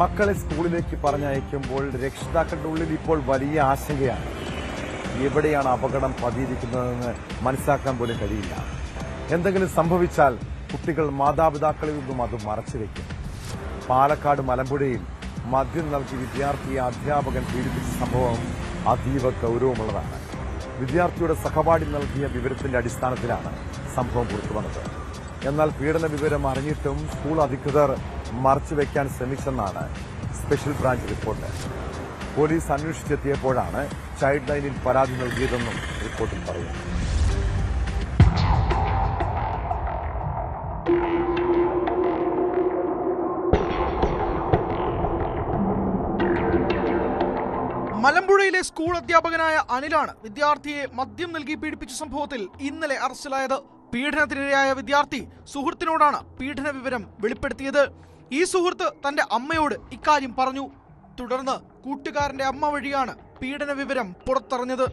മക്കളെ സ്കൂളിലേക്ക് പറഞ്ഞയക്കുമ്പോൾ രക്ഷിതാക്കളുടെ ഉള്ളിൽ ഇപ്പോൾ വലിയ ആശങ്കയാണ്. എവിടെയാണ് അപകടം പതിയിരിക്കുന്നതെന്ന് മനസ്സിലാക്കാൻ പോലും കഴിയില്ല. എന്തെങ്കിലും സംഭവിച്ചാൽ കുട്ടികൾ മാതാപിതാക്കളിൽ നിന്നും അത് മറച്ചുവെക്കും. പാലക്കാട് മലമ്പുഴയിൽ മദ്യം നൽകി വിദ്യാർത്ഥിയെ അധ്യാപകൻ പീഡിപ്പിച്ച സംഭവം അതീവ ഗൌരവമുള്ളതാണ്. വിദ്യാർത്ഥിയുടെ സഹപാഠി നൽകിയ വിവരത്തിന്റെ അടിസ്ഥാനത്തിലാണ് സംഭവം പുറത്തുവന്നത്. എന്നാൽ പീഡന വിവരം അറിഞ്ഞിട്ടും സ്കൂൾ അധികൃതർ മറച്ചുവെക്കാൻ ശ്രമിച്ചെന്നാണ് സ്പെഷ്യൽ ബ്രാഞ്ച് റിപ്പോർട്ട്. പോലീസ് അന്വേഷിച്ചെത്തിയപ്പോഴാണ് ചൈൽഡ് ലൈനിൽ പരാതി നൽകിയതെന്നും റിപ്പോർട്ടിൽ പറയുന്നു. മലമ്പുഴയിലെ സ്കൂൾ അധ്യാപകനായ അനിലാണ് വിദ്യാർത്ഥിയെ മദ്യം നൽകി പീഡിപ്പിച്ച സംഭവത്തിൽ ഇന്നലെ അറസ്റ്റിലായത്. പീഡനത്തിനിരയായ വിദ്യാർത്ഥി സുഹൃത്തിനോടാണ് പീഡന വിവരം വെളിപ്പെടുത്തിയത്. ഈ സുഹൃത്ത് തന്റെ അമ്മയോട് ഇക്കാര്യം പറഞ്ഞു. തുടർന്ന് കൂട്ടുകാരന്റെ അമ്മ വഴിയാണ് പീഡന വിവരം പുറത്തറിഞ്ഞത്.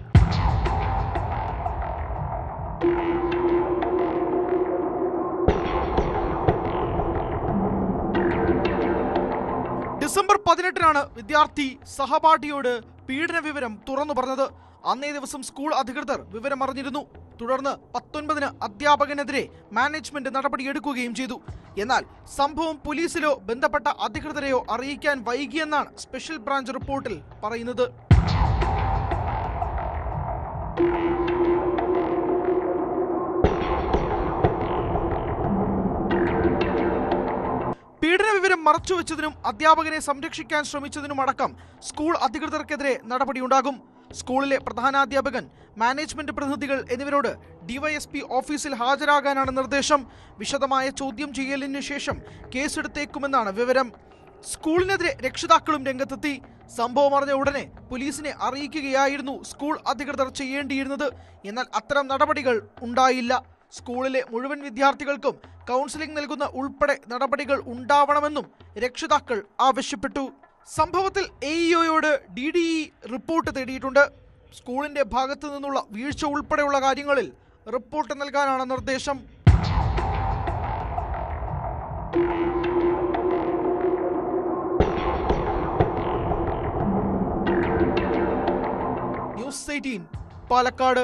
ഡിസംബർ 18-നാണ് വിദ്യാർത്ഥി സഹപാഠിയോട് പീഡന വിവരം തുറന്നു പറഞ്ഞത്. അന്നേ ദിവസം സ്കൂൾ അധികൃതർ വിവരം അറിഞ്ഞിരുന്നു. തുടർന്ന് 19-ന് അധ്യാപകനെതിരെ മാനേജ്മെന്റ് നടപടിയെടുക്കുകയും ചെയ്തു. എന്നാൽ സംഭവം പോലീസിലോ ബന്ധപ്പെട്ട അധികൃതരെയോ അറിയിക്കാൻ വൈകിയെന്നാണ് സ്പെഷ്യൽ ബ്രാഞ്ച് റിപ്പോർട്ടിൽ പറയുന്നത്. പീഡന വിവരം മറച്ചുവെച്ചതിനും അധ്യാപകനെ സംരക്ഷിക്കാൻ ശ്രമിച്ചതിനുമടക്കം സ്കൂൾ അധികൃതർക്കെതിരെ നടപടിയുണ്ടാകും. സ്കൂളിലെ പ്രധാനാധ്യാപകൻ, മാനേജ്മെന്റ് പ്രതിനിധികൾ എന്നിവരോട് ഡിവൈഎസ്പി ഓഫീസിൽ ഹാജരാകാനാണ് നിർദ്ദേശം. വിശദമായ ചോദ്യം ചെയ്യലിന് ശേഷം കേസെടുത്തേക്കുമെന്നാണ് വിവരം. സ്കൂളിനെതിരെ രക്ഷിതാക്കളും രംഗത്തെത്തി. സംഭവം അറിഞ്ഞ ഉടനെ പോലീസിനെ അറിയിക്കുകയായിരുന്നു സ്കൂൾ അധികൃതർ ചെയ്യേണ്ടിയിരുന്നത്. എന്നാൽ അത്തരം നടപടികൾ ഉണ്ടായില്ല. സ്കൂളിലെ മുഴുവൻ വിദ്യാർത്ഥികൾക്കും കൗൺസിലിംഗ് നൽകുന്ന ഉൾപ്പെടെ നടപടികൾ ഉണ്ടാവണമെന്നും രക്ഷിതാക്കൾ ആവശ്യപ്പെട്ടു. സംഭവത്തിൽ AEOയോട് DDE റിപ്പോർട്ട് തേടിയിട്ടുണ്ട്. സ്കൂളിന്റെ ഭാഗത്തു നിന്നുള്ള വീഴ്ച ഉൾപ്പെടെയുള്ള കാര്യങ്ങളിൽ റിപ്പോർട്ട് നൽകാനാണ് നിർദ്ദേശം. ന്യൂസ് 18 പാലക്കാട്.